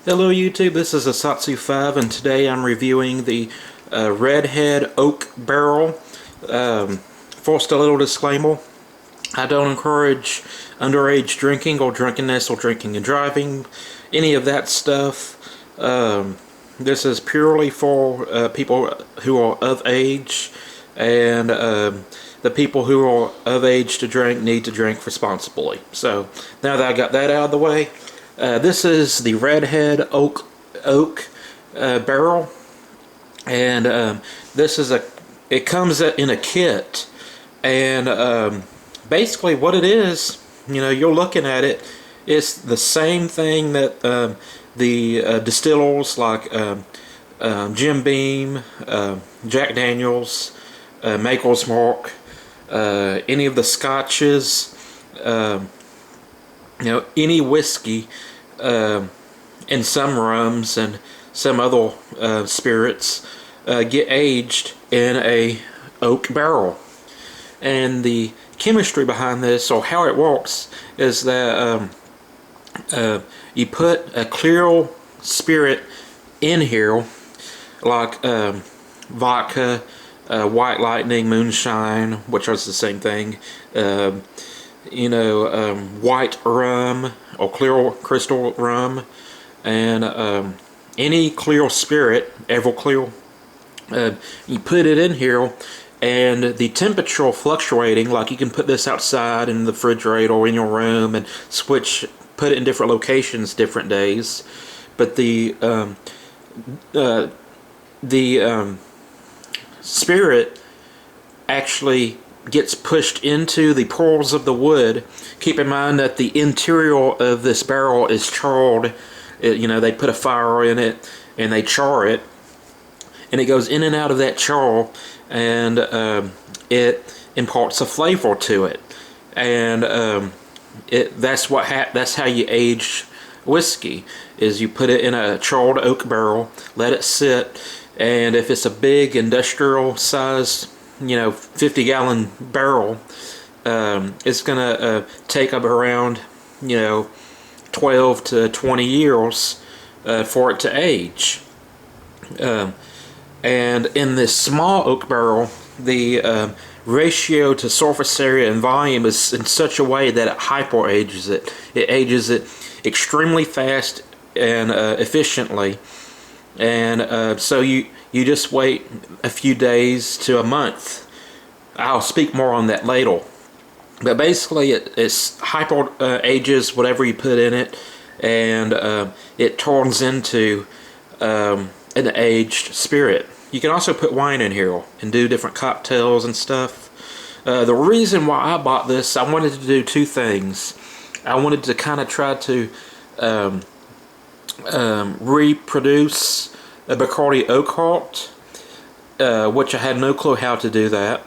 Hello YouTube, this is Asatsu5 and today I'm reviewing the Redhead Oak Barrel. First, a little disclaimer: I don't encourage underage drinking or drunkenness or drinking and driving, any of that stuff. This is purely for people who are of age, and the people who are of age to drink need to drink responsibly. So now that I got that out of the way, this is the Redhead Oak Barrel, and this is it comes in a kit, and basically what it is, you're looking at it, it's the same thing that the distillers like Jim Beam, Jack Daniels, Maker's Mark, any of the scotches, any whiskey, and some rums and some other spirits get aged in a oak barrel. And the chemistry behind this, or how it works, is that you put a clear spirit in here, like vodka, white lightning, moonshine, which is the same thing, white rum or clear crystal rum, and any clear spirit, Everclear. You put it in here, and the temperature fluctuating, like you can put this outside in the refrigerator or in your room and put it in different locations different days, but the spirit actually gets pushed into the pores of the wood. Keep in mind that the interior of this barrel is charred. They put a fire in it and they char it, and it goes in and out of that char, and it imparts a flavor to it. And that's how you age whiskey, is you put it in a charred oak barrel, let it sit, and if it's a big industrial size 50-gallon barrel, it's gonna take up around 12 to 20 years for it to age. And in this small oak barrel, the ratio to surface area and volume is in such a way that it hyper ages it. It ages it extremely fast and efficiently, and so you just wait a few days to a month. I'll speak more on that later. But basically, it's hyper ages whatever you put in it, and it turns into an aged spirit. You can also put wine in here and do different cocktails and stuff. The reason why I bought this, I wanted to do two things. I wanted to kind of try to reproduce a Bacardi Oak Heart, which I had no clue how to do that.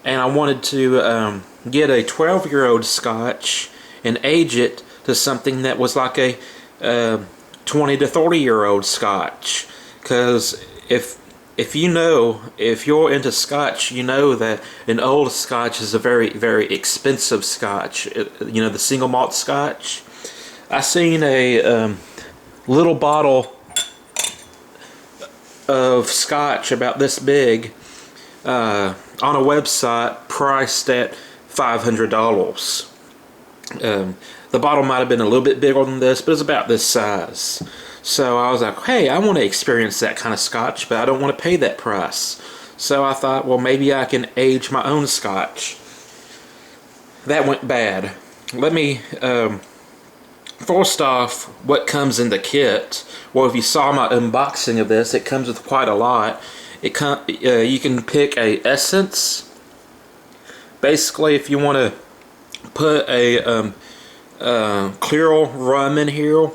And I wanted to get a 12-year-old Scotch and age it to something that was like a 20 to 30-year-old Scotch. Because if you're into Scotch, you know that an old Scotch is a very, very expensive Scotch. The single malt Scotch. I seen a little bottle of Scotch about this big on a website priced at $500. The bottle might have been a little bit bigger than this, but it's about this size. So I was like, hey, I want to experience that kind of Scotch, but I don't want to pay that price. So I thought, well, maybe I can age my own Scotch. That went bad. Let me, first off, what comes in the kit. Well, if you saw my unboxing of this, it comes with quite a lot. You can pick a essence. Basically, if you want to put a clear rum in here,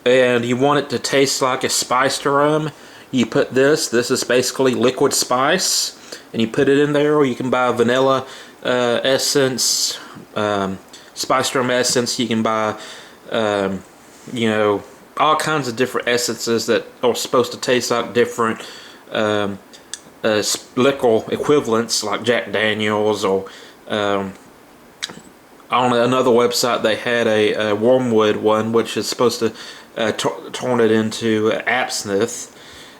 and you want it to taste like a spiced rum, you put this. This is basically liquid spice, and you put it in there. Or you can buy vanilla essence, spiced rum essence. You can buy, all kinds of different essences that are supposed to taste like different liquor equivalents, like Jack Daniels or on another website they had a wormwood one, which is supposed to turn it into absinthe.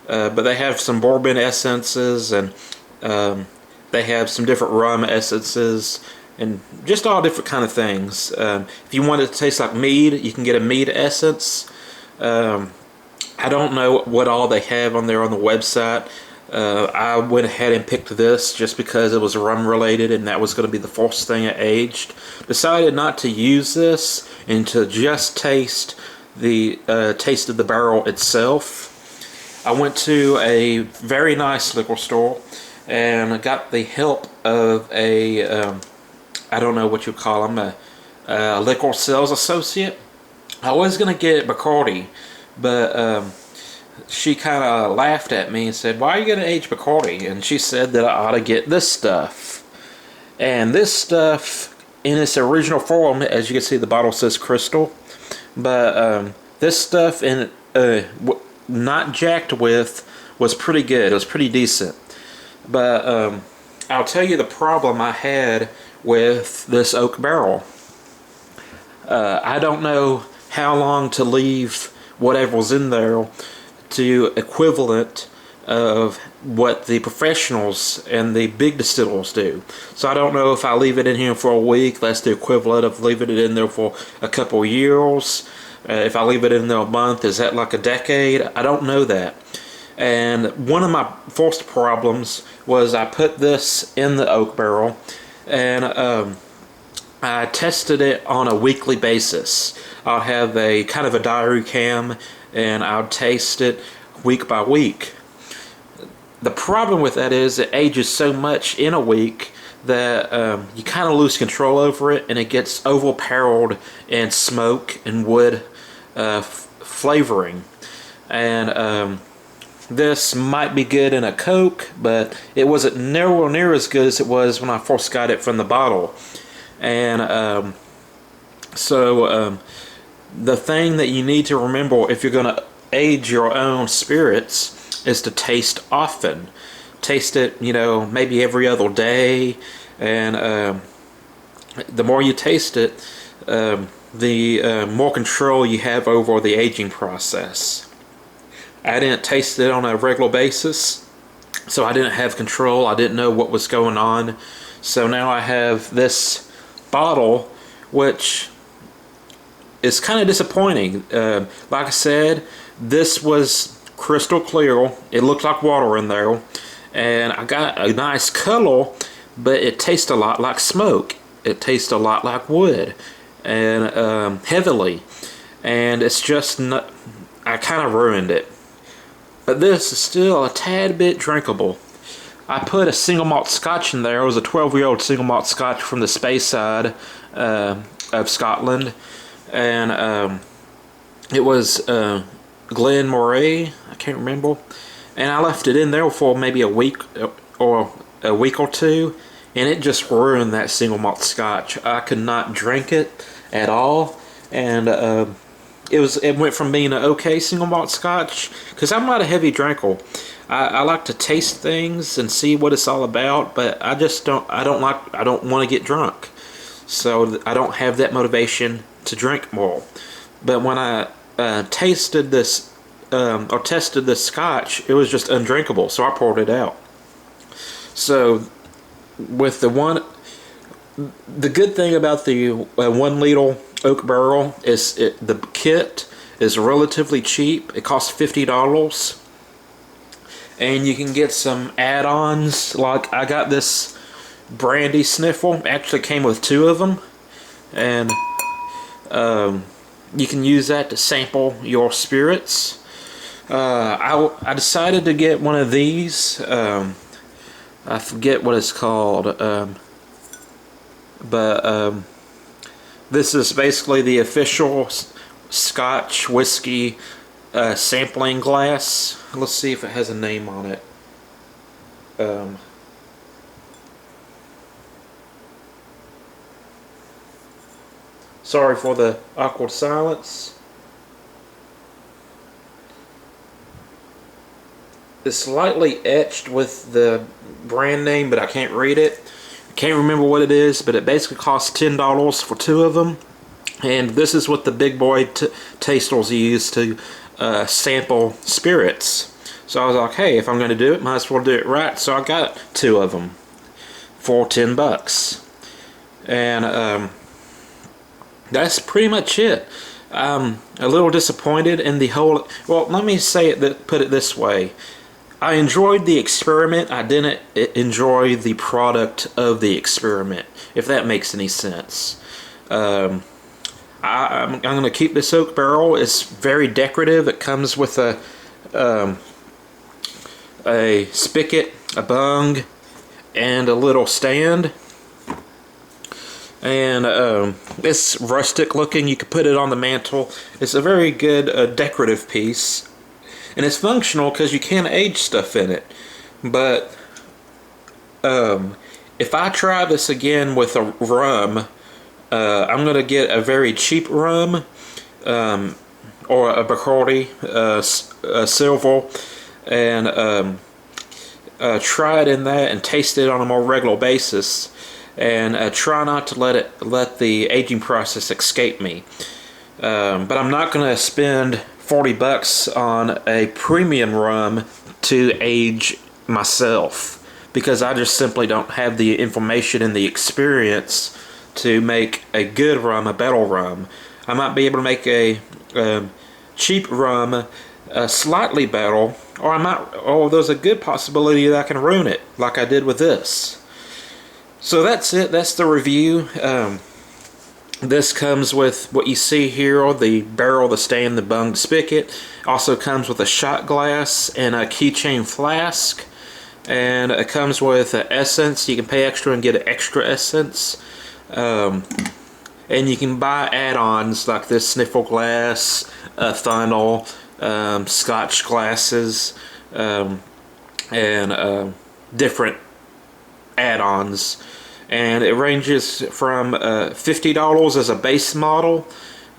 But they have some bourbon essences, and they have some different rum essences, and just all different kind of things. If you want it to taste like mead, you can get a mead essence. I don't know what all they have on there on the website. I went ahead and picked this just because it was rum related, and that was going to be the first thing I aged. Decided not to use this and to just taste the taste of the barrel itself. I went to a very nice liquor store and got the help of a I don't know what you call them, a liquor sales associate. I was gonna get Bacardi, but she kind of laughed at me and said, "Why are you gonna age Bacardi?" And she said that I ought to get this stuff. And this stuff, in its original form, as you can see, the bottle says crystal, but this stuff in not jacked with was pretty good. It was pretty decent. But I'll tell you the problem I had with this oak barrel. I don't know how long to leave whatever's in there to equivalent of what the professionals and the big distillers do. So I don't know if I leave it in here for a week, that's the equivalent of leaving it in there for a couple years. If I leave it in there a month, is that like a decade? I don't know that. And one of my first problems was I put this in the oak barrel, and I tested it on a weekly basis. I'll have a kind of a diary cam, and I'll taste it week by week. The problem with that is it ages so much in a week that you kind of lose control over it, and it gets overpowered in smoke and wood flavoring. And this might be good in a Coke, but it wasn't nowhere near as good as it was when I first got it from the bottle. And the thing that you need to remember if you're going to age your own spirits is to taste often. Taste it, you know, maybe every other day, and the more you taste it, the more control you have over the aging process. I didn't taste it on a regular basis, so I didn't have control. I didn't know what was going on. So now I have this bottle, which is kind of disappointing. Like I said, this was crystal clear. It looked like water in there, and I got a nice color, but it tastes a lot like smoke. It tastes a lot like wood, and heavily, and it's just not, I kind of ruined it. But this is still a tad bit drinkable. I put a single malt scotch in there. It was a 12-year-old single malt scotch from the Speyside of Scotland, and it was Glen Moray, I can't remember, and I left it in there for maybe a week or two, and it just ruined that single malt scotch. I could not drink it at all, and it went from being an okay single malt scotch, because I'm not a heavy drinker. I like to taste things and see what it's all about, but I don't want to get drunk, so I don't have that motivation to drink more. But when I tasted this or tested this scotch, it was just undrinkable, so I poured it out. So with the good thing about the 1 liter oak barrel is the kit is relatively cheap. It costs $50, and you can get some add-ons. Like I got this brandy sniffer. It actually came with 2 of them, and you can use that to sample your spirits. I decided to get one of these. I forget what it's called, but this is basically the official Scotch whiskey sampling glass. Let's see if it has a name on it. Sorry for the awkward silence. It's slightly etched with the brand name, but I can't read it. Can't remember what it is, but it basically costs $10 for 2 of them. And this is what the big boy tasters use to sample spirits. So I was like, hey, if I'm going to do it, might as well do it right. So I got 2 of them for $10. And that's pretty much it. I'm a little disappointed in the whole... Well, let me say it, put it this way. I enjoyed the experiment. I didn't enjoy the product of the experiment, if that makes any sense. I'm going to keep this oak barrel. It's very decorative. It comes with a spigot, a bung, and a little stand. And it's rustic looking. You could put it on the mantle. It's a very good decorative piece. And it's functional because you can age stuff in it. But if I try this again with a rum, I'm going to get a very cheap rum, or a Bacardi, Silver, and try it in that and taste it on a more regular basis. And try not to let the aging process escape me. But I'm not going to spend $40 on a premium rum to age myself, because I just simply don't have the information and the experience to make a good rum, a better rum. I might be able to make a cheap rum slightly better, or I might. Oh, there's a good possibility that I can ruin it, like I did with this. So that's it. That's the review. This comes with what you see here, the barrel, the stand, the bung, the spigot. Also comes with a shot glass and a keychain flask. And it comes with essence. You can pay extra and get extra essence. And you can buy add-ons like this sniffle glass, funnel, scotch glasses, and different add-ons. And it ranges from $50 as a base model,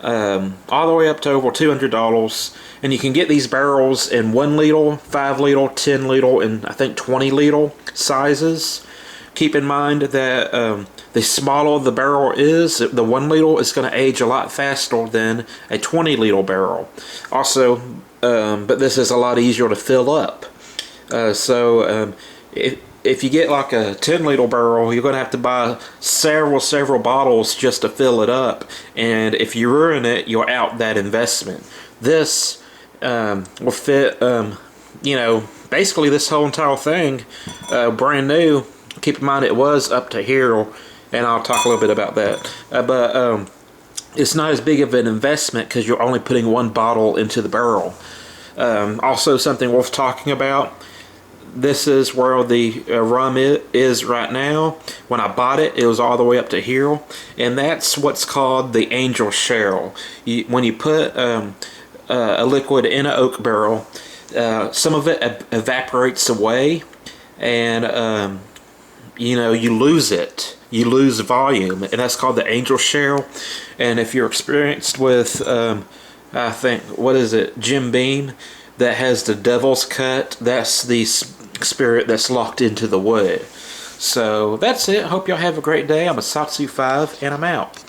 all the way up to over $200. And you can get these barrels in 1 liter, 5 liter, 10 liter, and I think 20 liter sizes. Keep in mind that the smaller the barrel is, the 1 liter is going to age a lot faster than a 20 liter barrel. Also, but this is a lot easier to fill up. If you get like a 10 liter barrel, you're going to have to buy several bottles just to fill it up. And if you ruin it, you're out that investment. This will fit, you know, basically this whole entire thing, brand new. Keep in mind it was up to here, and I'll talk a little bit about that. But it's not as big of an investment because you're only putting 1 bottle into the barrel. Also, something worth talking about. This is where the rum is right now. When I bought it, it was all the way up to here. And that's what's called the angel shell. When you put a liquid in an oak barrel, some of it evaporates away. And, you know, you lose it. You lose volume. And that's called the angel shell. And if you're experienced with, I think, what is it, Jim Beam, that has the devil's cut, that's the spirit that's locked into the wood. So that's it. Hope y'all have a great day. I'm a Satsu 5 and I'm out.